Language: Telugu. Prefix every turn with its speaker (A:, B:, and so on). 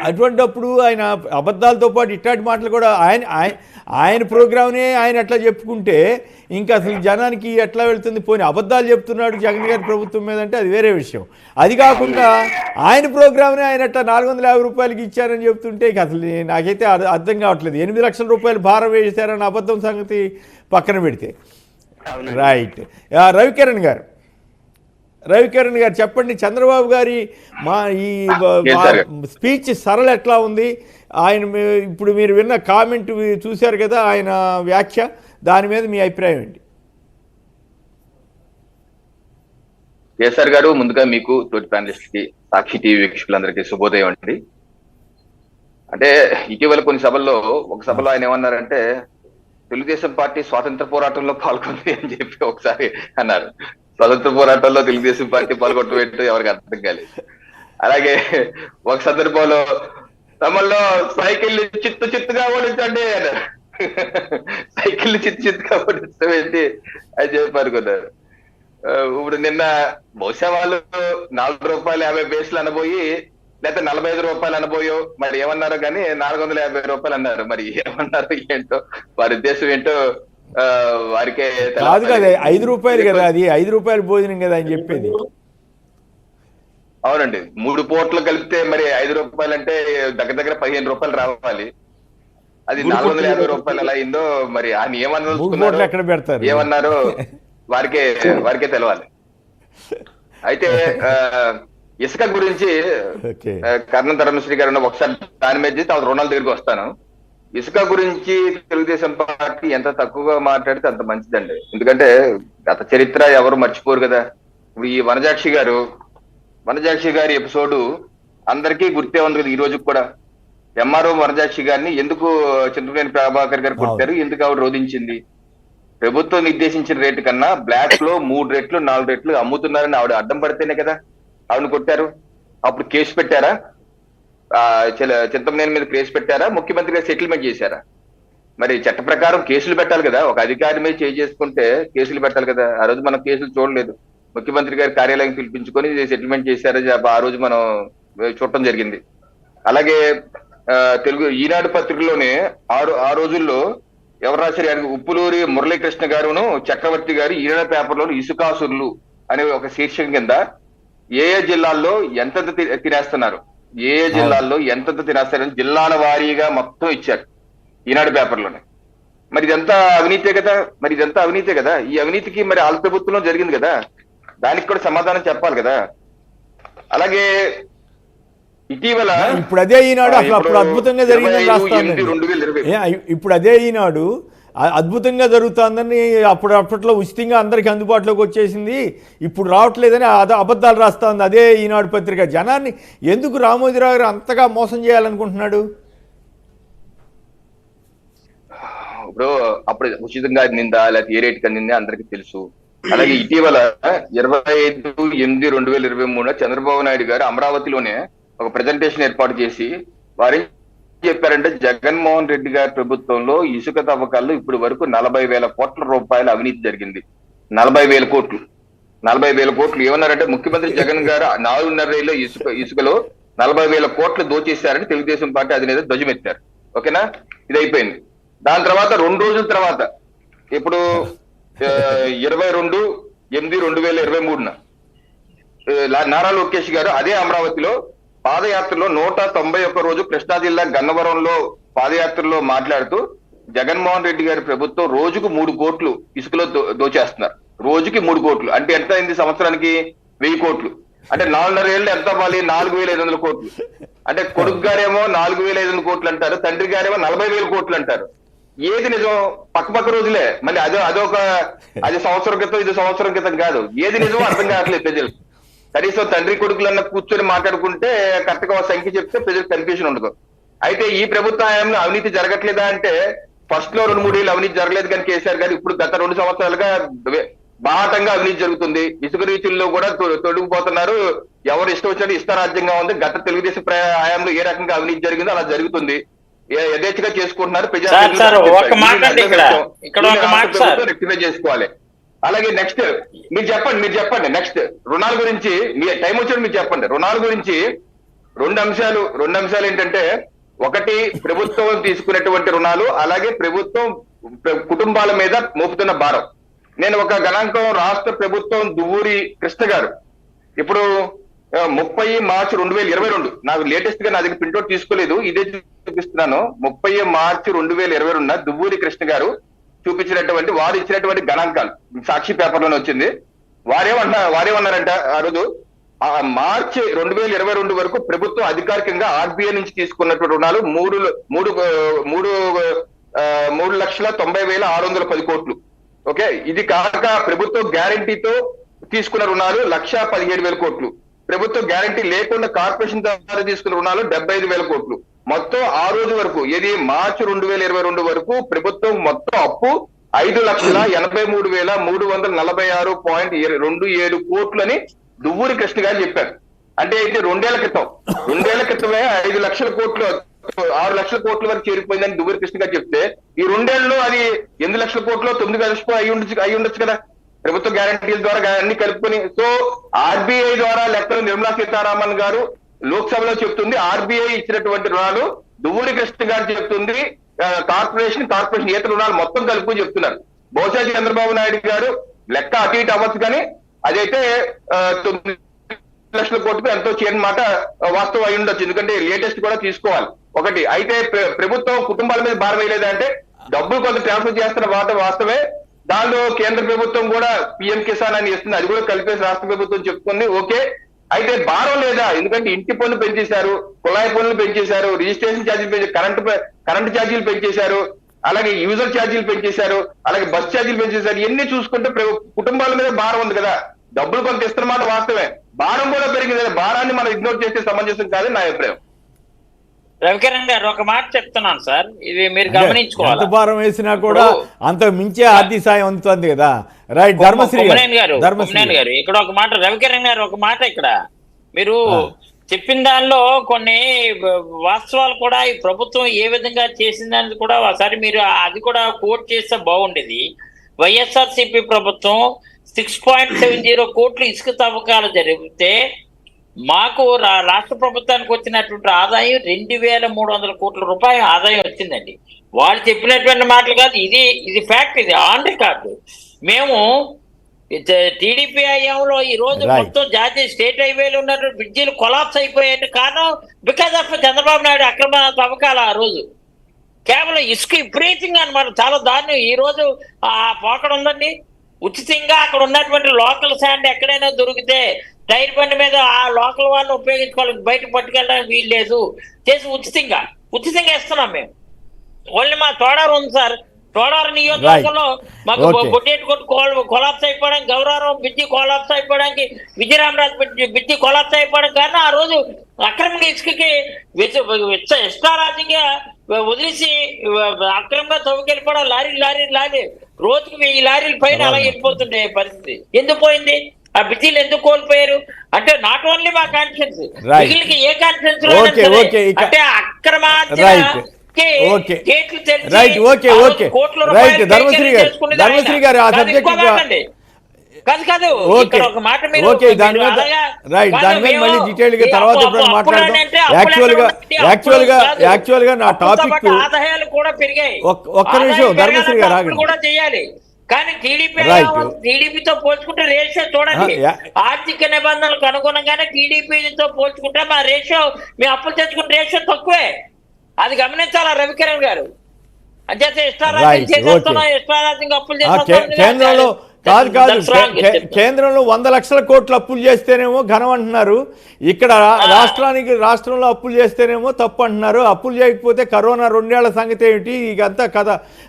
A: అటువంటిప్పుడు ఆయన అబద్ధాలతో పాటు ఇట్లాంటి మాటలు కూడా ఆయన ప్రోగ్రామ్నే ఆయన ఎట్లా చెప్పుకుంటే ఇంకా అసలు జనానికి ఎట్లా వెళ్తుంది? పోనీ అబద్ధాలు చెప్తున్నాడు జగన్ గారి ప్రభుత్వం మీద అంటే అది వేరే విషయం. అది కాకుండా ఆయన ప్రోగ్రామ్నే ఆయన అట్లా 450 రూపాయలకి ఇచ్చారని చెప్తుంటే ఇక అసలు నాకైతే అర్థం కావట్లేదు. 8 లక్షల రూపాయలు భారం వేసారని అబద్ధం సంగతి పక్కన పెడితే. రైట్. రవికిరణ్ గారు చెప్పండి, చంద్రబాబు గారి ఈ స్పీచ్ సరళ ఎట్లా ఉంది? ఆయన ఇప్పుడు మీరు విన్న కామెంట్ చూశారు కదా, ఆయన వ్యాఖ్య, దాని మీద మీ అభిప్రాయం ఏంటి?
B: కేసీఆర్ గారు, ముందుగా మీకు తోటి ప్యానలిస్ట్ కి, సాక్షి టీవీ వీక్షకులందరికీ శుభోదయం అండి. అంటే ఇటీవల కొన్ని సభల్లో, ఒక సభలో ఆయన ఏమన్నారంటే తెలుగుదేశం పార్టీ స్వాతంత్ర పోరాటంలో పాల్గొంది అని చెప్పి ఒకసారి అన్నారు. స్వతంత్ర పోరాటంలో తెలుగుదేశం పార్టీ పాల్గొట్టబెట్టు ఎవరికి అర్థం కాలేదు. అలాగే ఒక సందర్భంలో తమలో సైకిల్ చిత్తుగా ఓడించండి అన్నారు. సైకిల్ చిత్తుగా ఓడించబెట్టి అని చెప్పి అనుకున్నారు. ఇప్పుడు నిన్న బహుశా వాళ్ళు ₹4.50 అనబోయి, లేకపోతే ₹45 అనబోయో మరి ఏమన్నారో కానీ ₹450 అన్నారు. మరి ఏమన్నారు ఏంటో, వారి ఉద్దేశం ఏంటో వారికే
A: కాదు కదా. ₹5 కదా, అది ₹5 భోజనం కదా అని చెప్పేది.
B: అవునండి, 3 పూటలు కలిపితే మరి ₹5 అంటే దగ్గర ₹15 రావాలి. అది ₹450 ఎలా అయిందో మరి ఆయన ఏమన్నారు,
A: ఎక్కడ పెడతారు,
B: ఏమన్నారో వారికే తెలవాలి. అయితే ఇసుక గురించి కర్ణం ధర్మశ్రీ గారు ఒకసారి దాని మీద తర్వాత రుణాల దగ్గరికి వస్తాను. ఇసుక గురించి తెలుగుదేశం పార్టీ ఎంత తక్కువగా మాట్లాడితే అంత మంచిదండి. ఎందుకంటే గత చరిత్ర ఎవరు మర్చిపోరు కదా. ఇప్పుడు ఈ వనజాక్షి గారి ఎపిసోడ్ అందరికీ గుర్తే ఉంది కదా. ఈ రోజు కూడా ఎంఆర్ఓ వనజాక్షి గారిని ఎందుకు చింతనేని ప్రభాకర్ గారు కొట్టారు, ఎందుకు ఆవిడ రోధించింది? ప్రభుత్వం నిర్దేశించిన రేటు కన్నా బ్లాక్ లో 3 రెట్లు 4 రెట్లు అమ్ముతున్నారని ఆవిడ అడ్డం పడితేనే కదా ఆవిడని కొట్టారు. అప్పుడు కేసు పెట్టారా? చింతమనేని మీద కేసు పెట్టారా? ముఖ్యమంత్రి గారు సెటిల్మెంట్ చేశారా? మరి చట్ట ప్రకారం కేసులు పెట్టాలి కదా. ఒక అధికారి మీద చేసుకుంటే కేసులు పెట్టాలి కదా. ఆ రోజు మనం కేసులు చూడలేదు. ముఖ్యమంత్రి గారి కార్యాలయం పిలిపించుకొని సెటిల్మెంట్ చేశారని ఆ రోజు మనం చూడటం జరిగింది. అలాగే తెలుగు ఈనాడు పత్రికలోనే ఆ రోజుల్లో ఎవరు రాశారు, ఉప్పులూరి మురళీకృష్ణ గారును చక్రవర్తి గారు ఈనాడు పేపర్లోని ఇసుకాసురులు అనే ఒక శీర్షిక కింద ఏ జిల్లాల్లో ఎంతెంత తినేస్తున్నారు, ఏ జిల్లాల్లో ఎంతెంత తినేస్తారని జిల్లాల వారీగా మొత్తం ఇచ్చారు ఈనాడు పేపర్లోనే. మరి ఇదంతా అవినీతే కదా. ఈ అవినీతికి మరి ఆంధ్ర ప్రభుత్వంలో జరిగింది కదా, దానికి కూడా సమాధానం చెప్పాలి కదా. అలాగే ఇటీవల
A: ఇప్పుడు అదే ఈనాడు అసలు అప్పుడు అద్భుతంగా జరిగిందని రాస్తాను. ఇప్పుడు అదే ఈనాడు అద్భుతంగా జరుగుతుందని అప్పట్లో ఉచితంగా అందరికి అందుబాటులోకి వచ్చేసింది, ఇప్పుడు రావట్లేదని అబద్ధాలు రాస్తా ఉంది అదే ఈనాడు పత్రిక. జనాన్ని ఎందుకు రామోజీరావు గారు అంతగా మోసం చేయాలనుకుంటున్నాడు?
B: ఇప్పుడు అప్పుడు ఉచితంగా అందిందా లేకపోతే ఏ రేటుకి అందిందా అందరికీ తెలుసు. అలాగే ఇటీవల 25/8/2023 చంద్రబాబు నాయుడు గారు అమరావతిలోనే ఒక ప్రెజెంటేషన్ ఏర్పాటు చేసి వారి చెప్పారంటే జగన్మోహన్ రెడ్డి గారి ప్రభుత్వంలో ఇసుక తవ్వకాల్లో ఇప్పుడు వరకు 40,000 కోట్ల రూపాయల అవినీతి జరిగింది. 40,000 కోట్లు. 40,000 కోట్లు ఏమన్నారంటే ముఖ్యమంత్రి జగన్ గారు 4.5 ఏళ్ళలో ఇసుకలో 40,000 కోట్లు దోచేశారని తెలుగుదేశం పార్టీ అధినేత ధ్వజమెత్తారు. ఓకేనా, ఇది అయిపోయింది. దాని తర్వాత 2 రోజుల తర్వాత ఇప్పుడు 22/8/2023 నారా లోకేష్ గారు అదే అమరావతిలో పాదయాత్రలో 191 రోజు కృష్ణా జిల్లా గన్నవరంలో పాదయాత్రలో మాట్లాడుతూ జగన్మోహన్ రెడ్డి గారి ప్రభుత్వం రోజుకు 3 కోట్లు ఇసుకలో దోచేస్తున్నారు. రోజుకి 3 కోట్లు అంటే ఎంత అయింది? సంవత్సరానికి 1000 కోట్లు. అంటే 4.5 ఏళ్ళు ఎంత అవ్వాలి? 4,500 కోట్లు. అంటే కొడుకు గారేమో 4,500 కోట్లు అంటారు, తండ్రి గారేమో 40,000 కోట్లు అంటారు. ఏది నిజం? పక్క రోజులే. మళ్ళీ అది సంవత్సరం క్రితం, ఇది సంవత్సరం క్రితం కాదు. ఏది నిజం అర్థం కావట్లేదు ప్రజలు. కనీసం తండ్రి కొడుకులన్నా కూర్చొని మాట్లాడుకుంటే కరెక్ట్ గా సంఖ్య చెప్తే ప్రజలకు కన్ఫ్యూజన్ ఉండదు. అయితే ఈ ప్రభుత్వ హయాంలో అవినీతి జరగట్లేదా అంటే ఫస్ట్ లో 2-3 ఏళ్ళు అవినీతి జరగలేదు కానీ కేసీఆర్ గారు ఇప్పుడు గత 2 సంవత్సరాలుగా బాహటంగా అవినీతి జరుగుతుంది. ఇసుక రీచుల్లో కూడా తొలగిపోతున్నారు. ఎవరు ఇష్టం వచ్చినట్టు ఇష్టారాజ్యంగా ఉంది. గత తెలుగుదేశం హయాంలో ఏ రకంగా అవినీతి జరిగిందో అలా జరుగుతుంది. యథేచ్ఛగా చేసుకుంటున్నారు. రెక్టిఫై చేసుకోవాలి. అలాగే నెక్స్ట్ మీరు చెప్పండి నెక్స్ట్ రుణాల గురించి మీ టైం వచ్చాడు మీరు చెప్పండి. రుణాల గురించి రెండు అంశాలు ఏంటంటే, ఒకటి ప్రభుత్వం తీసుకునేటువంటి రుణాలు, అలాగే ప్రభుత్వం కుటుంబాల మీద మోపుతున్న భారం. నేను ఒక గణాంకం, రాష్ట్ర ప్రభుత్వం దువ్వూరి కృష్ణ గారు ఇప్పుడు 30 మార్చి 2022, నాకు లేటెస్ట్ గా నా దగ్గర ప్రింట్అవుట్ తీసుకోలేదు, ఇదే చూపిస్తున్నాను. 30 మార్చి 2022 దువ్వూరి కృష్ణ గారు చూపించినటువంటి, వారు ఇచ్చినటువంటి గణాంకాలు సాక్షి పేపర్ లోనే వచ్చింది. వారేమన్నారంట ఆ రోజు, మార్చి 2022 వరకు ప్రభుత్వం అధికారికంగా ఆర్బీఐ నుంచి తీసుకున్నటువంటి రుణాలు 3,90,610 కోట్లు. ఓకే, ఇది కాక ప్రభుత్వం గ్యారంటీతో తీసుకున్న రుణాలు 1,17,000 కోట్లు, ప్రభుత్వం గ్యారంటీ లేకుండా కార్పొరేషన్ ద్వారా తీసుకున్న రుణాలు 75,000 కోట్లు. మొత్తం ఆ రోజు వరకు, ఇది మార్చి 2022 వరకు ప్రభుత్వం మొత్తం అప్పు 5,83,346.27 కోట్లని దువ్వూరి కృష్ణ గారు చెప్పారు. అంటే అయితే 2 ఏళ్ల క్రితమే 5 లక్షల కోట్లు 6 లక్షల కోట్ల వరకు చేరిపోయిందని దువ్వూరి కృష్ణ గారు చెప్తే, ఈ 2 ఏళ్లలో అది 8 లక్షల కోట్లు 9 లక్షలు అయి ఉండొచ్చు కదా, ప్రభుత్వ గ్యారంటీల ద్వారా అన్ని కలుపుకొని. సో ఆర్బీఐ ద్వారా లెక్కలు నిర్మలా సీతారామన్ గారు లోక్సభలో చెప్తుంది, ఆర్బీఐ ఇచ్చినటువంటి రుణాలు దువ్వూరి కృష్ణ గారు చెప్తుంది కార్పొరేషన్ ఇతర రుణాలు మొత్తం కలుపుకొని చెప్తున్నారు. బహుశా చంద్రబాబు నాయుడు గారు లెక్క అటు ఇటు అవ్వచ్చు, కానీ అదైతే 9 లక్షల కోట్లకు ఎంతో చేయని మాట వాస్తవం అయి ఉండొచ్చు. ఎందుకంటే లేటెస్ట్ కూడా తీసుకోవాలి. ఒకటి అయితే ప్రభుత్వం కుటుంబాల మీద భారం వేయలేదా అంటే, డబ్బులు కొంత ట్రాన్స్ఫర్ చేస్తున్న మాట వాస్తవే. దానిలో కేంద్ర ప్రభుత్వం కూడా పిఎం కిసాన్ అని ఇస్తుంది, అది కూడా కలిపేసి రాష్ట్ర ప్రభుత్వం చెప్పుకుంది. ఓకే, అయితే భారం లేదా? ఎందుకంటే ఇంటి పన్ను పెంచేశారు, కుళాయి పన్నులు పెంచేశారు, రిజిస్ట్రేషన్ ఛార్జీలు పెంచారు, కరెంటు ఛార్జీలు పెంచేశారు, అలాగే యూజర్ ఛార్జీలు పెంచేశారు, అలాగే బస్ ఛార్జీలు పెంచేశారు. ఇవన్నీ చూసుకుంటే కుటుంబాల మీద భారం ఉంది కదా, డబ్బులు కొంత ఇస్తున్నమాట వాస్తవే, భారం కూడా పెరిగింది. భారాన్ని మనం ఇగ్నోర్ చేస్తే సమంజసం కాదని నా అభిప్రాయం.
C: రవికిరణ్ గారు ఒక మాట చెప్తున్నాను సార్, ఇది మీరు గమనించుకోవాలి.
A: ఎంత భారం వేసినా కూడా అంత మించే ఆర్థిక సాయం అందుతుంది కదా. రైట్, ధర్మశ్రీ గారు
C: ఇక్కడ ఒక మాట, రవికిరణ్ గారు ఒక మాట, ఇక్కడ మీరు చెప్పిన దానిలో కొన్ని వాస్తవాలు కూడా ఈ ప్రభుత్వం ఏ విధంగా చేసిందని కూడా ఒకసారి మీరు అది కూడా కోట్ చేస్తే బాగుండేది. వైఎస్ఆర్సీపీ ప్రభుత్వం 6.70 కోట్లు ఇసుక తవ్వకాలు జరిగితే మాకు రాష్ట్ర ప్రభుత్వానికి వచ్చినటువంటి ఆదాయం 2,300 కోట్ల రూపాయల ఆదాయం వచ్చిందండి. వాళ్ళు చెప్పినటువంటి మాటలు కాదు, ఇది ఫ్యాక్ట్, ఇది ఆన్ రికార్డు. మేము టీడీపీ హయాంలో ఈ రోజు మొత్తం జాతీయ స్టేట్ హైవేలు ఉన్నటువంటి బ్రిడ్జీలు కొలాప్స్ అయిపోయాయి కారణం బికాస్ ఆఫ్ చంద్రబాబు నాయుడు అక్రమ తవ్వకాలు. ఆ రోజు కేవలం ఇసుక విపరీతంగా అనమాట, చాలా దారుణం. ఈ రోజు ఆ పోకడ ఉందండి, ఉచితంగా అక్కడ ఉన్నటువంటి లోకల్ శాండ్ ఎక్కడైనా దొరికితే టైర్ బండి మీద ఆ లోకల్ వాళ్ళని ఉపయోగించుకోవాలి, బయట పట్టుకెళ్ళడానికి వీలు లేదు, చేసి ఉచితంగా ఇస్తున్నాం మేము. ఓన్లీ మా తోడారు ఉంది సార్, తోడారు నియోజకవర్గంలో మాకు బొడ్డేటి కొట్టు కొలాప్స్ అయిపోవడానికి, గౌరవం బ్రిడ్జి కొలాప్స్ అయిపోవడానికి, విజయరామరాజు బ్రిడ్జి కొలాప్స్ అయిపోవడానికి కారణం ఆ రోజు అక్రమంగా ఇసుకకి ఇష్టారాజ్యంగా వదిలేసి అక్రమంగా తవ్వుకెళ్ళిపోవడం, లారీ రోజుకి 1000 లారీల పైన అలా వెళ్ళిపోతుండే పరిస్థితి. ఎందుకు పోయింది? ఆ బ్రిడ్జీలు ఎందుకు కోల్పోయారు అంటే నాట్ ఓన్లీ మా కాన్ఫిడెన్స్, మిగిలిన ఏ కాన్ఫిడెన్స్ అంటే
A: ధర్మశ్రీ గారు ఆ సబ్జెక్ట్
C: కాదు ఒక మాట మీరు
A: దాని మీద మళ్ళీ డీటెయిల్ గా తర్వాత మాట్లాడదాం. యాక్చువల్ గా నా టాపిక్
C: ఆదాయాలు కూడా పెరిగాయి.
A: ఒక్క నిమిషం ధర్మశ్రీ గారు ఆగండి.
C: కూడా చేయాలి, కానీ టీడీపీతో పోల్చుకుంటే రేషియో చూడండి, ఆర్థిక నిబంధనలకు అనుగుణంగానే టీడీపీతో పోల్చుకుంటే మా రేషియో, మేము అప్పులు తెచ్చుకుంటే రేషియో తక్కువే. అది గమనించాలా రవికిరణ్ గారు? అంచేత ఇష్టారాజ్యం అప్పులు
A: కేంద్రంలో కేంద్రంలో 100 లక్షల కోట్లు అప్పులు చేస్తేనేమో ఘనం అంటున్నారు, ఇక్కడ రాష్ట్రంలో అప్పులు చేస్తేనేమో తప్పు అంటున్నారు. అప్పులు చేయకపోతే కరోనా 2 ఏళ్ల సంగతి ఏమిటి? ఇకంతా కథ